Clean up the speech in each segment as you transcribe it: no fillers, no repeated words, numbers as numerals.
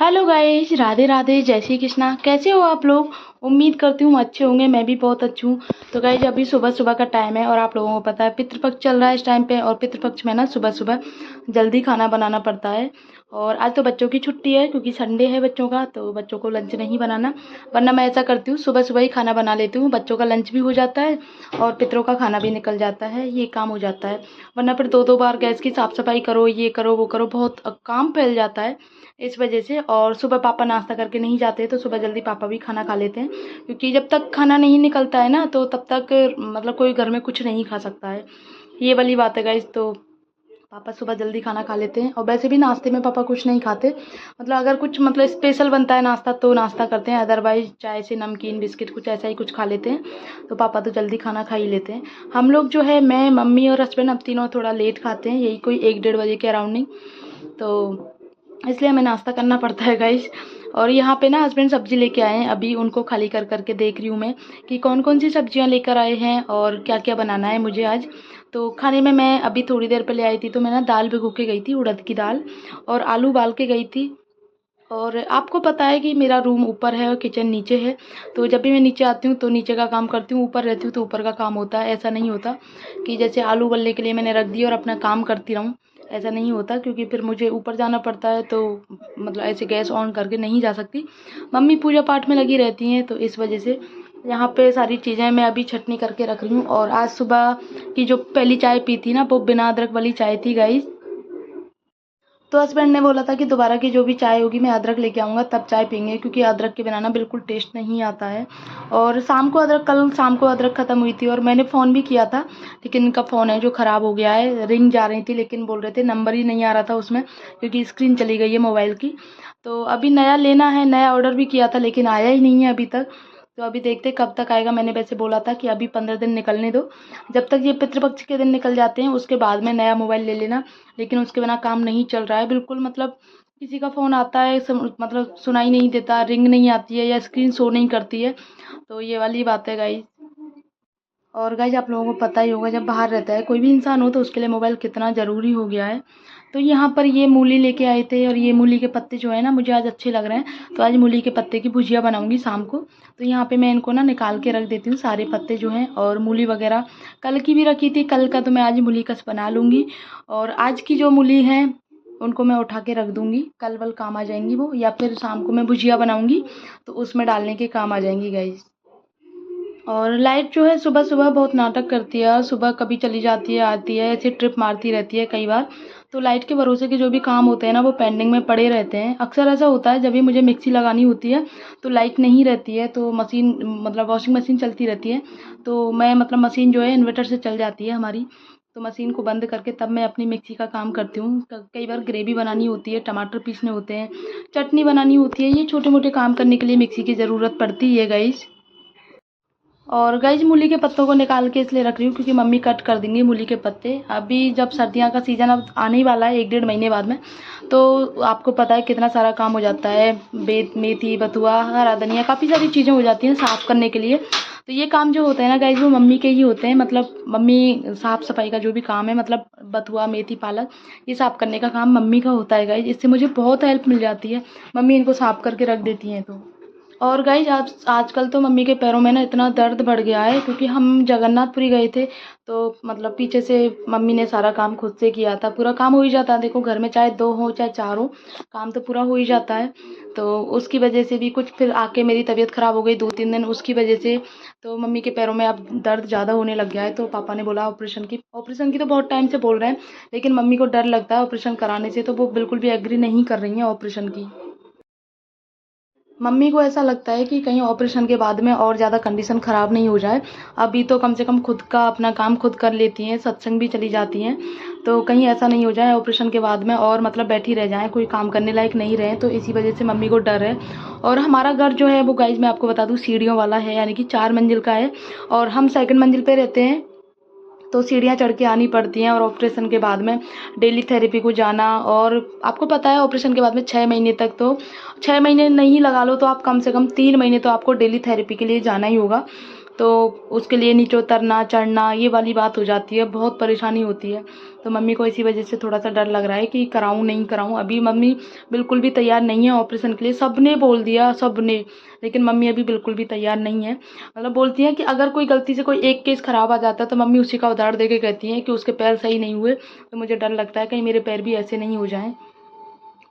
Hello guys, Radhe Radhe, जय श्री कृष्णा। कैसे हो आप लोग? उम्मीद करती हूँ अच्छे होंगे। मैं भी बहुत अच्छी हूँ। तो गाइस, अभी सुबह सुबह का टाइम है और आप लोगों को पता है पितृपक्ष चल रहा है इस टाइम पे। और पितृपक्ष में ना सुबह सुबह जल्दी खाना बनाना पड़ता है। और आज तो बच्चों की छुट्टी है क्योंकि संडे है बच्चों का, तो बच्चों को लंच नहीं बनाना। वरना मैं ऐसा करती हूँ, सुबह सुबह ही खाना बना लेती हूँ, बच्चों का लंच भी हो जाता है और पितरों का खाना भी निकल जाता है, ये काम हो जाता है। वरना फिर दो दो बार गैस की साफ सफाई करो, ये करो वो करो, बहुत काम फैल जाता है इस वजह से। और सुबह पापा नाश्ता करके नहीं जाते, तो सुबह जल्दी पापा भी खाना खा लेते हैं, क्योंकि जब तक खाना नहीं निकलता है ना तो तब तक मतलब कोई घर में कुछ नहीं खा सकता है। ये वाली बात है गाइस। तो पापा सुबह जल्दी खाना खा लेते हैं। और वैसे भी नाश्ते में पापा कुछ नहीं खाते, मतलब अगर कुछ मतलब स्पेशल बनता है नाश्ता तो नाश्ता करते हैं, अदरवाइज चाय से नमकीन बिस्किट कुछ ऐसा ही कुछ खा लेते हैं। तो पापा तो जल्दी खाना खा ही लेते हैं। हम लोग जो है, मैं मम्मी और हस्बैंड, अब तीनों थोड़ा लेट खाते हैं, यही कोई 1-1:30 बजे के अराउंडिंग। तो इसलिए हमें नाश्ता करना पड़ता है गाइस। और यहाँ पे ना हस्बैंड सब्जी लेके आए हैं, अभी उनको खाली कर करके देख रही हूँ मैं कि कौन कौन सी सब्जियाँ लेकर आए हैं और क्या क्या बनाना है मुझे आज। तो खाने में मैं अभी थोड़ी देर पहले आई थी, तो मैं ना दाल भिगो के गई थी, उड़द की दाल, और आलू उबाल के गई थी। और आपको पता है कि मेरा रूम ऊपर है और किचन नीचे है, तो जब भी मैं नीचे आती हूँ तो नीचे का काम करती हूँ, ऊपर रहती हूँ तो ऊपर का काम होता है। ऐसा नहीं होता कि जैसे आलू उबलने के लिए मैंने रख दिया और अपना काम करती रहूँ, ऐसा नहीं होता, क्योंकि फिर मुझे ऊपर जाना पड़ता है। तो मतलब ऐसे गैस ऑन करके नहीं जा सकती, मम्मी पूजा पाठ में लगी रहती हैं, तो इस वजह से यहाँ पे सारी चीज़ें मैं अभी छटनी करके रख रही हूँ। और आज सुबह की जो पहली चाय पी थी ना, वो बिना अदरक वाली चाय थी गाइस। तो हस्बैंड ने बोला था कि दोबारा की जो भी चाय होगी मैं अदरक लेके आऊँगा तब चाय पीएंगे, क्योंकि अदरक के बिना ना बिल्कुल टेस्ट नहीं आता है। और कल शाम को अदरक ख़त्म हुई थी और मैंने फ़ोन भी किया था, लेकिन इनका फ़ोन है जो ख़राब हो गया है, रिंग जा रही थी लेकिन बोल रहे थे नंबर ही नहीं आ रहा था उसमें, क्योंकि स्क्रीन चली गई है मोबाइल की। तो अभी नया लेना है, नया ऑर्डर भी किया था लेकिन आया ही नहीं है अभी तक। तो अभी देखते कब तक आएगा। मैंने वैसे बोला था कि अभी 15 दिन निकलने दो, जब तक ये पितृपक्ष के दिन निकल जाते हैं उसके बाद में नया मोबाइल ले लेना। लेकिन उसके बिना काम नहीं चल रहा है बिल्कुल, मतलब किसी का फ़ोन आता है मतलब सुनाई नहीं देता, रिंग नहीं आती है या स्क्रीन शो नहीं करती है। तो ये वाली बात है गाइस। और गाइस, आप लोगों को पता ही होगा, जब बाहर रहता है कोई भी इंसान हो तो उसके लिए मोबाइल कितना ज़रूरी हो गया है। तो यहाँ पर ये मूली लेके आए थे और ये मूली के पत्ते जो है ना मुझे आज अच्छे लग रहे हैं, तो आज मूली के पत्ते की भुजिया बनाऊंगी शाम को। तो यहाँ पे मैं इनको ना निकाल के रख देती हूँ सारे पत्ते जो हैं, और मूली वगैरह कल की भी रखी थी, कल का तो मैं आज मूली कस बना लूँगी। और आज की जो मूली है उनको मैं उठा के रख दूँगी, कल वल काम आ जाएंगी वो, या फिर शाम को मैं भुजिया बनाऊँगी तो उसमें डालने के काम आ जाएंगी गाइस। और लाइट जो है सुबह सुबह बहुत नाटक करती है, सुबह कभी चली जाती है आती है, ऐसे ट्रिप मारती रहती है कई बार। तो लाइट के भरोसे के जो भी काम होते हैं ना वो पेंडिंग में पड़े रहते हैं। अक्सर ऐसा होता है जब भी मुझे मिक्सी लगानी होती है तो लाइट नहीं रहती है, तो मशीन मतलब वॉशिंग मशीन चलती रहती है, तो मैं मतलब मशीन जो है इन्वर्टर से चल जाती है हमारी, तो मशीन को बंद करके तब मैं अपनी मिक्सी का काम करती हूँ। कई बार ग्रेवी बनानी होती है, टमाटर पीसने होते हैं, चटनी बनानी होती है, ये छोटे मोटे काम करने के लिए मिक्सी की ज़रूरत पड़ती है गाइस। और गाइस, मूली के पत्तों को निकाल के इसलिए रख रही हूँ क्योंकि मम्मी कट कर देंगी मूली के पत्ते। अभी जब सर्दियाँ का सीज़न अब आने ही वाला है 1-1.5 महीने बाद में, तो आपको पता है कितना सारा काम हो जाता है, मेथी बथुआ हरा धनिया काफ़ी सारी चीज़ें हो जाती हैं साफ़ करने के लिए। तो ये काम जो होते हैं ना गाइस वो मम्मी के ही होते हैं, मतलब मम्मी साफ़ सफाई का जो भी काम है, मतलब बथुआ मेथी पालक ये साफ़ करने का काम मम्मी का होता है गाइस। इससे मुझे बहुत हेल्प मिल जाती है, मम्मी इनको साफ़ करके रख देती हैं। तो और गाइज आजकल तो मम्मी के पैरों में ना इतना दर्द बढ़ गया है, क्योंकि हम जगन्नाथपुरी गए थे, तो मतलब पीछे से मम्मी ने सारा काम खुद से किया था, पूरा काम हो ही जाता है, देखो घर में चाहे 2 हो चाहे 4 हो, काम तो पूरा हो ही जाता है। तो उसकी वजह से भी कुछ फिर आके मेरी तबीयत ख़राब हो गई 2-3 दिन उसकी वजह से, तो मम्मी के पैरों में अब दर्द ज़्यादा होने लग गया है। तो पापा ने बोला ऑपरेशन की तो बहुत टाइम से बोल रहे हैं, लेकिन मम्मी को डर लगता है ऑपरेशन कराने से, तो वो बिल्कुल भी एग्री नहीं कर रही हैं ऑपरेशन की। मम्मी को ऐसा लगता है कि कहीं ऑपरेशन के बाद में और ज़्यादा कंडीशन ख़राब नहीं हो जाए। अभी तो कम से कम खुद का अपना काम खुद कर लेती हैं, सत्संग भी चली जाती हैं, तो कहीं ऐसा नहीं हो जाए ऑपरेशन के बाद में और मतलब बैठी रह जाएँ, कोई काम करने लायक नहीं रहे, तो इसी वजह से मम्मी को डर है। और हमारा घर जो है वो गाइज़ मैं आपको बता दूँ सीढ़ियों वाला है, यानी कि 4 मंजिल का है, और हम सेकंड मंजिल पे रहते हैं, तो सीढ़ियाँ चढ़ के आनी पड़ती हैं। और ऑपरेशन के बाद में डेली थेरेपी को जाना, और आपको पता है ऑपरेशन के बाद में 6 महीने तक, तो 6 महीने नहीं लगा लो तो आप कम से कम 3 महीने तो आपको डेली थेरेपी के लिए जाना ही होगा। तो उसके लिए नीचे उतरना चढ़ना ये वाली बात हो जाती है, बहुत परेशानी होती है। तो मम्मी को इसी वजह से थोड़ा सा डर लग रहा है कि कराऊँ नहीं कराऊँ। अभी मम्मी बिल्कुल भी तैयार नहीं है ऑपरेशन के लिए, सबने बोल दिया सबने, लेकिन मम्मी अभी बिल्कुल भी तैयार नहीं है। मतलब बोलती हैं कि अगर कोई गलती से कोई एक केस ख़राब आ जाता है तो मम्मी उसी का उदाहरण दे के कहती हैं कि उसके पैर सही नहीं हुए, तो मुझे डर लगता है कहीं मेरे पैर भी ऐसे नहीं हो जाएँ।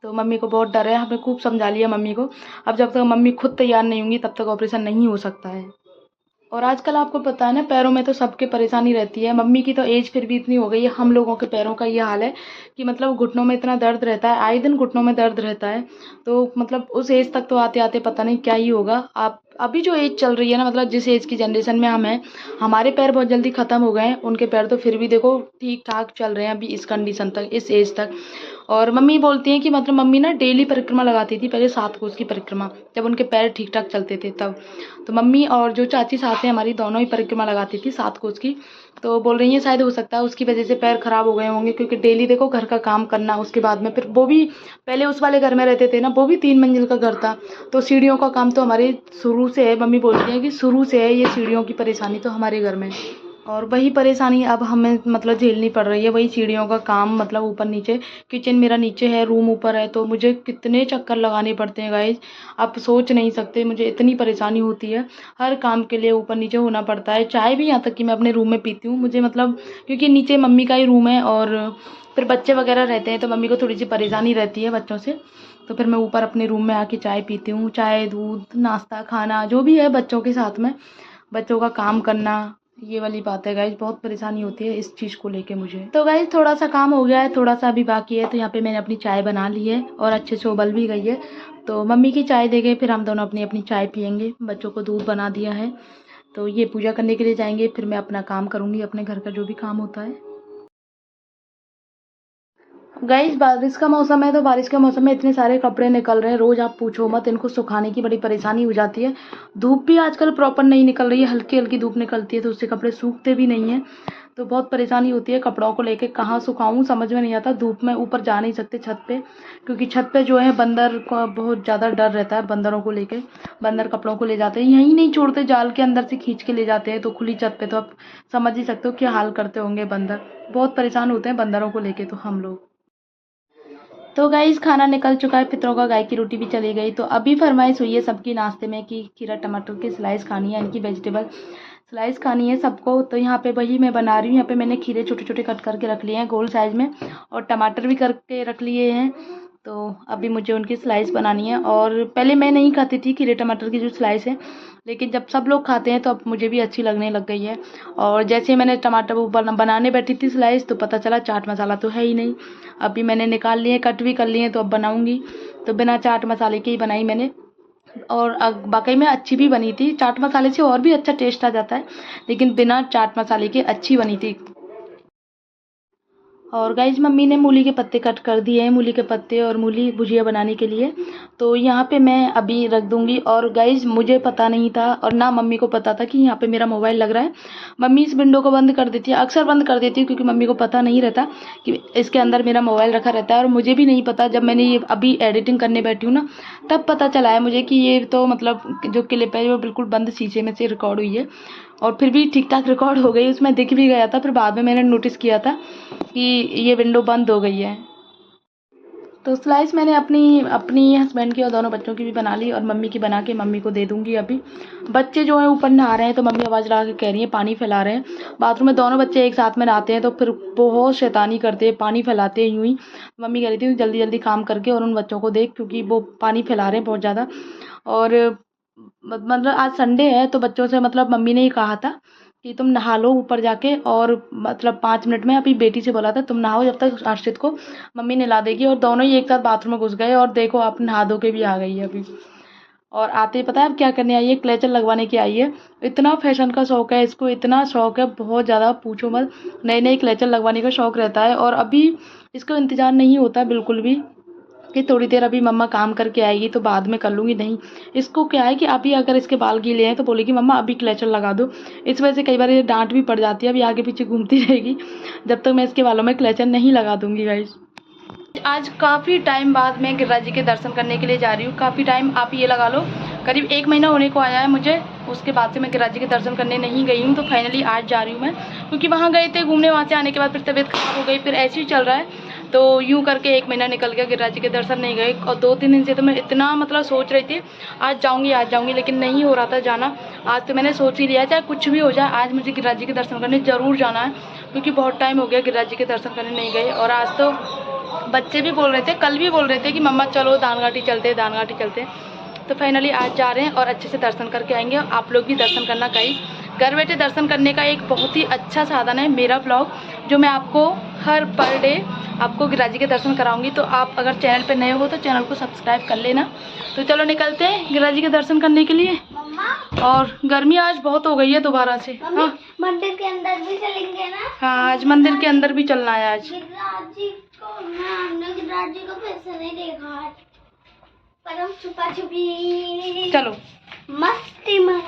तो मम्मी को बहुत डर है, हमने खूब समझा लिया मम्मी को। अब जब तक मम्मी खुद तैयार नहीं होंगी तब तक ऑपरेशन नहीं हो सकता है। और आजकल आपको पता है ना, पैरों में तो सबके परेशानी रहती है। मम्मी की तो एज फिर भी इतनी हो गई है, हम लोगों के पैरों का ये हाल है कि मतलब घुटनों में इतना दर्द रहता है, आए दिन घुटनों में दर्द रहता है। तो मतलब उस एज तक तो आते आते पता नहीं क्या ही होगा। आप अभी जो एज चल रही है ना, मतलब जिस एज की जनरेशन में हम हैं, हमारे पैर बहुत जल्दी ख़त्म हो गए हैं, उनके पैर तो फिर भी देखो ठीक ठाक चल रहे हैं अभी इस कंडीशन तक, इस एज तक। और मम्मी बोलती हैं कि मतलब मम्मी ना डेली परिक्रमा लगाती थी पहले, 7 कोस की परिक्रमा, जब उनके पैर ठीक ठाक चलते थे तब। तो मम्मी और जो चाची सास हैं हमारी, दोनों ही परिक्रमा लगाती थी 7 कोस की। तो बोल रही हैं शायद हो सकता है उसकी वजह से पैर खराब हो गए होंगे, क्योंकि डेली देखो घर का काम करना, उसके बाद में फिर वो भी पहले उस वाले घर में रहते थे ना, वो भी 3 मंजिल का घर था। तो सीढ़ियों का काम तो हमारे शुरू से है, मम्मी बोलती हैं कि शुरू से है ये सीढ़ियों की परेशानी तो हमारे घर में। और वही परेशानी अब हमें मतलब झेलनी पड़ रही है, वही सीढ़ियों का काम, मतलब ऊपर नीचे। किचन मेरा नीचे है, रूम ऊपर है, तो मुझे कितने चक्कर लगाने पड़ते हैं गाइज, आप सोच नहीं सकते। मुझे इतनी परेशानी होती है, हर काम के लिए ऊपर नीचे होना पड़ता है। चाय भी यहाँ तक कि मैं अपने रूम में पीती हूँ, मुझे मतलब क्योंकि नीचे मम्मी का ही रूम है और फिर बच्चे वगैरह रहते हैं, तो मम्मी को थोड़ी सी परेशानी रहती है बच्चों से। तो फिर मैं ऊपर अपने रूम में आके चाय पीती हूँ, चाय दूध नाश्ता खाना जो भी है बच्चों के साथ में, बच्चों का काम करना, ये वाली बात है गाइज। बहुत परेशानी होती है इस चीज़ को लेके मुझे। तो गाइज थोड़ा सा काम हो गया है, थोड़ा सा अभी बाकी है। तो यहाँ पे मैंने अपनी चाय बना ली है और अच्छे से उबल भी गई है। तो मम्मी की चाय दे गए, फिर हम दोनों अपनी अपनी चाय पियेंगे। बच्चों को दूध बना दिया है, तो ये पूजा करने के लिए जाएंगे, फिर मैं अपना काम करूँगी, अपने घर का जो भी काम होता है। गाइस बारिश का मौसम है, तो बारिश के मौसम में इतने सारे कपड़े निकल रहे हैं, रोज़ आप पूछो मत, इनको सुखाने की बड़ी परेशानी हो जाती है। धूप भी आजकल प्रॉपर नहीं निकल रही है, हल्की हल्की धूप निकलती है, तो उससे कपड़े सूखते भी नहीं हैं। तो बहुत परेशानी होती है कपड़ों को लेके, कहाँ सुखाऊँ समझ में नहीं आता। धूप में ऊपर जा नहीं सकते छत पे, क्योंकि छत पे जो है बंदर का बहुत ज़्यादा डर रहता है, बंदरों को लेके। बंदर कपड़ों को ले जाते हैं, यहीं नहीं छोड़ते, जाल के अंदर से खींच के ले जाते हैं। तो खुली छत पे तो आप समझ ही सकते हो क्या हाल करते होंगे बंदर। बहुत परेशान होते हैं बंदरों को लेके तो हम लोग। तो गाइस खाना निकल चुका है पितरों का, गाय की रोटी भी चली गई। तो अभी फरमाइश हुई है सबकी नाश्ते में कि खीरा टमाटर की स्लाइस खानी है, इनकी वेजिटेबल स्लाइस खानी है सबको। तो यहाँ पे वही मैं बना रही हूँ। यहाँ पे मैंने खीरे छोटे छोटे कट करके रख लिए हैं गोल साइज में, और टमाटर भी करके रख लिए हैं। तो अभी मुझे उनकी स्लाइस बनानी है। और पहले मैं नहीं खाती थी खीरे टमाटर की जो स्लाइस है, लेकिन जब सब लोग खाते हैं तो अब मुझे भी अच्छी लगने लग गई है। और जैसे मैंने टमाटर वो बनाने बैठी थी स्लाइस, तो पता चला चाट मसाला तो है ही नहीं। अभी मैंने निकाल लिए, कट भी कर लिए, तो अब बनाऊंगी। तो बिना चाट मसाले के ही बनाई मैंने, और वाकई में अच्छी भी बनी थी। चाट मसाले से और भी अच्छा टेस्ट आ जाता है, लेकिन बिना चाट मसाले के अच्छी बनी थी। और गाइज मम्मी ने मूली के पत्ते कट कर दिए हैं, मूली के पत्ते और मूली भुजिया बनाने के लिए। तो यहाँ पे मैं अभी रख दूँगी। और गाइज मुझे पता नहीं था, और ना मम्मी को पता था कि यहाँ पे मेरा मोबाइल लग रहा है। मम्मी इस विंडो को बंद कर देती है, अक्सर बंद कर देती है, क्योंकि मम्मी को पता नहीं रहता कि इसके अंदर मेरा मोबाइल रखा रहता है। और मुझे भी नहीं पता, जब मैंने ये अभी एडिटिंग करने बैठी हूँ ना, तब पता चला है मुझे कि ये तो मतलब जो क्लिप है वो बिल्कुल बंद शीशे में से रिकॉर्ड हुई है। और फिर भी ठीक ठाक रिकॉर्ड हो गई, उसमें दिख भी गया था। फिर बाद में मैंने नोटिस किया था कि ये विंडो बंद हो गई है। तो स्लाइस मैंने अपनी अपनी हस्बैंड की और दोनों बच्चों की भी बना ली, और मम्मी की बना के मम्मी को दे दूंगी अभी। बच्चे जो हैं ऊपर नहा रहे हैं, तो मम्मी आवाज़ लगा के कह रही है पानी फैला रहे हैं। बाथरूम में दोनों बच्चे एक साथ में नहाते हैं, तो फिर बहुत शैतानी करते हैं, पानी फैलाते हैं यूं ही। मम्मी कह रही थी जल्दी जल्दी काम करके और उन बच्चों को देख, क्योंकि वो पानी फैला रहे हैं बहुत ज़्यादा। और मतलब आज संडे है, तो बच्चों से मतलब मम्मी ने ही कहा था कि तुम नहा लो ऊपर जाके, और मतलब 5 मिनट में अभी बेटी से बोला था तुम नहाओ, जब तक अर्शित को मम्मी नहला देगी। और दोनों ही एक साथ बाथरूम में घुस गए, और देखो आप नहा धो के भी आ गई है अभी। और आते ही पता है अब क्या करने आई है, क्लेचर लगवाने की आई है। इतना फैशन का शौक है इसको, इतना शौक है बहुत ज़्यादा, पूछो मत। नए नए क्लेचर लगवाने का शौक रहता है, और अभी इसको इंतज़ार नहीं होता बिल्कुल भी कि थोड़ी देर अभी मम्मा काम करके आएगी तो बाद में कर लूँगी, नहीं। इसको क्या है कि अभी अगर इसके बाल गीले हैं तो बोलेगी मम्मा अभी क्लेचर लगा दो। इस वजह से कई बार ये डांट भी पड़ जाती है, अभी आगे पीछे घूमती रहेगी जब तक मैं इसके बालों में क्लेचर नहीं लगा दूँगी गाइस। आज काफ़ी टाइम बाद मैं गिरिराज जी के दर्शन करने के लिए जा रही हूँ। काफ़ी टाइम आप ये लगा लो, करीब 1 महीना होने को आया है मुझे। उसके बाद से मैं गिरिराज जी के दर्शन करने नहीं गई हूँ, तो फाइनली आज जा रही हूँ मैं, क्योंकि वहाँ गए थे घूमने, वहाँ से आने के बाद फिर तबीयत खराब हो गई, फिर ऐसे ही चल रहा है। तो यूँ करके 1 महीना निकल गया, गिरिराज जी के दर्शन नहीं गए। और 2-3 दिन से तो मैं इतना मतलब सोच रही थी आज जाऊँगी, लेकिन नहीं हो रहा था जाना। आज तो मैंने सोच ही लिया चाहे कुछ भी हो जाए, आज मुझे गिरिराज जी के दर्शन करने ज़रूर जाना है, क्योंकि बहुत टाइम हो गया गिरिराज जी के दर्शन करने नहीं गए। और आज तो बच्चे भी बोल रहे थे, कल भी बोल रहे थे कि मम्मा चलो दानघाटी चलते, दानघाटी चलते। तो फाइनली आज जा रहे हैं और अच्छे से दर्शन करके आएंगे। आप लोग भी दर्शन करना गाइस, घर बैठे दर्शन करने का एक बहुत ही अच्छा साधन है मेरा ब्लॉग, जो मैं आपको हर पर डे आपको गिरिराज जी के दर्शन कराऊंगी। तो आप अगर चैनल पे नए हो तो चैनल को सब्सक्राइब कर लेना। तो चलो निकलते हैं गिरिराज जी के दर्शन करने के लिए। और गर्मी आज बहुत हो गई है दोबारा से। हाँ, मंदिर के अंदर भी चलेंगे ना? हाँ, आज मंदिर के अंदर भी चलना है आज। हमने गिरिराज जी को फिर से नहीं देखा है, पर हम छुपा छुपी चलो मस्ती में।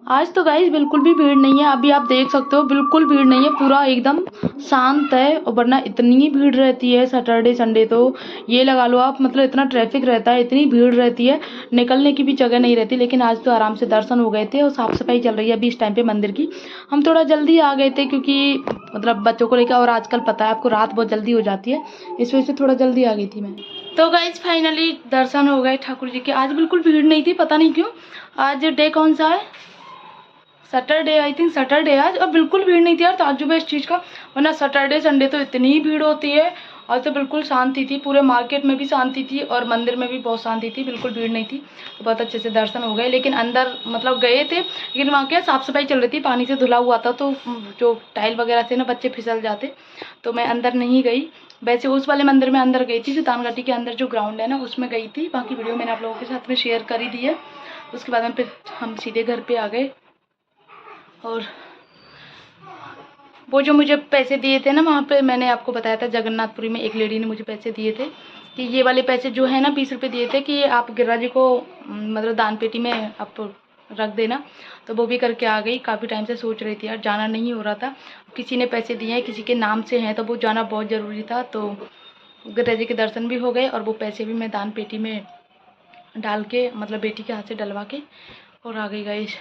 आज तो गाइस बिल्कुल भी भीड़ नहीं है, अभी आप देख सकते हो बिल्कुल भीड़ नहीं है, पूरा एकदम शांत है। और वरना इतनी भीड़ रहती है सैटरडे संडे, तो ये लगा लो आप, मतलब इतना ट्रैफिक रहता है, इतनी भीड़ रहती है, निकलने की भी जगह नहीं रहती। लेकिन आज तो आराम से दर्शन हो गए थे और साफ़ सफाई चल रही है अभी इस टाइम पे मंदिर की। हम थोड़ा जल्दी आ गए थे, क्योंकि मतलब बच्चों को लेकर, और आजकल पता है आपको रात बहुत जल्दी हो जाती है, इस वजह से थोड़ा जल्दी आ गई थी मैं। तो गाइज फाइनली दर्शन हो गए ठाकुर जी के। आज बिल्कुल भीड़ नहीं थी, पता नहीं क्यों। आज डे कौन सा है? सैटरडे, आई थिंक सैटरडे आज, और बिल्कुल भीड़ नहीं थी यार, ताज्जुब है इस चीज़ का। वरना सैटरडे संडे तो इतनी भीड़ होती है। आज तो बिल्कुल शांति थी, पूरे मार्केट में भी शांति थी और मंदिर में भी बहुत शांति थी, बिल्कुल भीड़ नहीं थी। तो बहुत अच्छे से दर्शन हो गए। लेकिन अंदर मतलब गए थे, लेकिन वहाँ क्या साफ़ सफाई चल रही थी, पानी से धुला हुआ था, तो जो टाइल वगैरह से ना बच्चे फिसल जाते, तो मैं अंदर नहीं गई। वैसे उस वाले मंदिर में अंदर गई थी, जो दानघाटी के अंदर जो ग्राउंड है ना, उसमें गई थी। बाकी वीडियो मैंने आप लोगों के साथ में शेयर कर ही दी है। उसके बाद में फिर हम सीधे घर पे आ गए। और वो जो मुझे पैसे दिए थे ना, वहाँ पे मैंने आपको बताया था जगन्नाथपुरी में एक लेडी ने मुझे पैसे दिए थे, कि ये वाले पैसे जो है ना 20 रुपये दिए थे, कि आप गिरिराज जी को मतलब दान पेटी में आप रख देना। तो वो भी करके आ गई। काफ़ी टाइम से सोच रही थी यार, जाना नहीं हो रहा था। किसी ने पैसे दिए हैं, किसी के नाम से हैं, तो वो जाना बहुत ज़रूरी था। तो गिरिराज जी के दर्शन भी हो गए और वो पैसे भी मैं दान पेटी में डाल के, मतलब बेटी के हाथ से डलवा के और आ गई गाइस।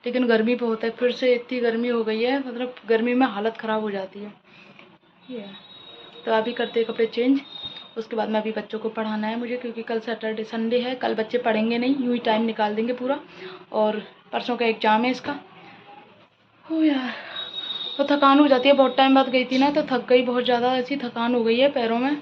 लेकिन गर्मी बहुत है, फिर से इतनी गर्मी हो गई है, मतलब गर्मी में हालत ख़राब हो जाती है ये। तो अभी करते हैं कपड़े चेंज, उसके बाद में अभी बच्चों को पढ़ाना है मुझे, क्योंकि कल सैटरडे संडे है, कल बच्चे पढ़ेंगे नहीं, यूँ ही टाइम निकाल देंगे पूरा। और परसों का एग्ज़ाम है इसका। हो यार, तो थकान हो जाती है, बहुत टाइम बाद गई थी ना, तो थक गई बहुत ज़्यादा, ऐसी थकान हो गई है पैरों में।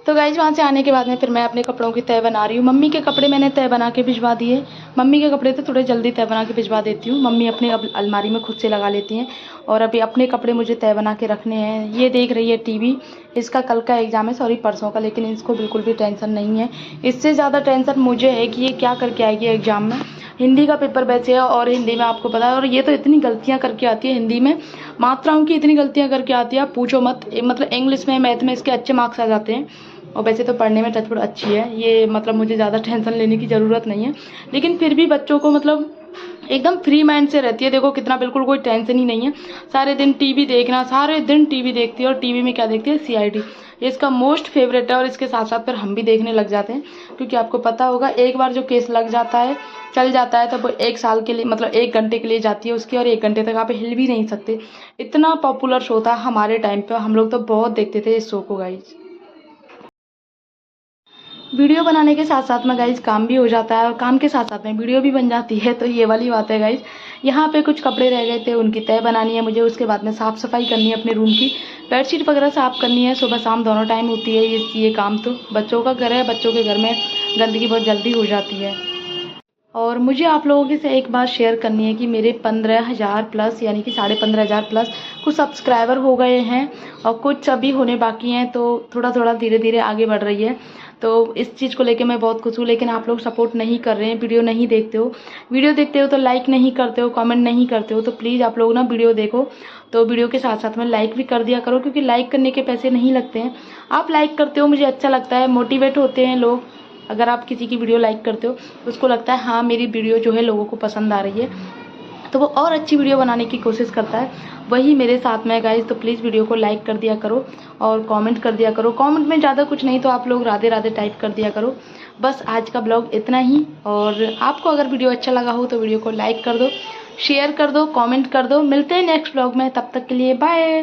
तो गाइज वहाँ से आने के बाद में फिर मैं अपने कपड़ों की तय बना रही हूँ। मम्मी के कपड़े मैंने तय बना के भिजवा दिए। मम्मी के कपड़े तो थोड़े जल्दी तय बना के भिजवा देती हूँ, मम्मी अपने अब अलमारी में खुद से लगा लेती हैं। और अभी अपने कपड़े मुझे तय बना के रखने हैं। ये देख रही है टीवी, इसका कल का एग्ज़ाम है, सॉरी परसों का, लेकिन इसको बिल्कुल भी टेंशन नहीं है। इससे ज़्यादा टेंशन मुझे है कि ये क्या करके आएगी एग्ज़ाम में। हिंदी का पेपर वैसे है, और हिंदी में आपको पता है, और ये तो इतनी गलतियाँ करके आती है हिंदी में, मात्राओं की इतनी गलतियाँ करके आती है, आप पूछो मत। मतलब इंग्लिश में, मैथ में इसके अच्छे मार्क्स आ जाते हैं, और वैसे तो पढ़ने में टचवुड अच्छी है ये, मतलब मुझे ज़्यादा टेंशन लेने की ज़रूरत नहीं है। लेकिन फिर भी बच्चों को मतलब एकदम फ्री माइंड से रहती है, देखो कितना, बिल्कुल कोई टेंशन ही नहीं है। सारे दिन टीवी देखना, सारे दिन टीवी देखती है, और टीवी में क्या देखती है, CID, ये इसका मोस्ट फेवरेट है। और इसके साथ साथ फिर हम भी देखने लग जाते हैं, क्योंकि आपको पता होगा एक बार जो केस लग जाता है, चल जाता है, तो वो 1 साल के लिए, मतलब 1 घंटे के लिए जाती है उसकी, और 1 घंटे तक आप हिल भी नहीं सकते। इतना पॉपुलर शो था हमारे टाइम पे, हम लोग तो बहुत देखते थे इस शो को गाइज। वीडियो बनाने के साथ साथ में गाइज काम भी हो जाता है, और काम के साथ साथ में वीडियो भी बन जाती है, तो ये वाली बात है गाइज। यहाँ पे कुछ कपड़े रह गए थे, उनकी तय बनानी है मुझे। उसके बाद में साफ़ सफाई करनी है अपने रूम की, बेडशीट वगैरह साफ़ करनी है, सुबह शाम दोनों टाइम होती है ये काम। तो बच्चों का घर है, बच्चों के घर में गंदगी बहुत जल्दी हो जाती है। और मुझे आप लोगों के से एक बात शेयर करनी है कि मेरे 15,000 प्लस, यानी कि 15,500 प्लस कुछ सब्सक्राइबर हो गए हैं, और कुछ अभी होने बाकी हैं, तो थोड़ा थोड़ा धीरे धीरे आगे बढ़ रही है। तो इस चीज़ को लेके मैं बहुत खुश हूँ। लेकिन आप लोग सपोर्ट नहीं कर रहे हैं, वीडियो नहीं देखते हो, वीडियो देखते हो तो लाइक नहीं करते हो, कमेंट नहीं करते हो। तो प्लीज़ आप लोग ना वीडियो देखो, तो वीडियो के साथ साथ में लाइक भी कर दिया करो, क्योंकि लाइक करने के पैसे नहीं लगते हैं। आप लाइक करते हो, मुझे अच्छा लगता है, मोटिवेट होते हैं लोग। अगर आप किसी की वीडियो लाइक करते हो तो उसको लगता है हाँ मेरी वीडियो जो है लोगों को पसंद आ रही है, तो वो और अच्छी वीडियो बनाने की कोशिश करता है। वही मेरे साथ में गाइस। तो प्लीज़ वीडियो को लाइक कर दिया करो और कमेंट कर दिया करो। कमेंट में ज़्यादा कुछ नहीं तो आप लोग राधे राधे टाइप कर दिया करो। बस आज का ब्लॉग इतना ही। और आपको अगर वीडियो अच्छा लगा हो तो वीडियो को लाइक कर दो, शेयर कर दो, कमेंट कर दो। मिलते हैं नेक्स्ट ब्लॉग में, तब तक के लिए बाय।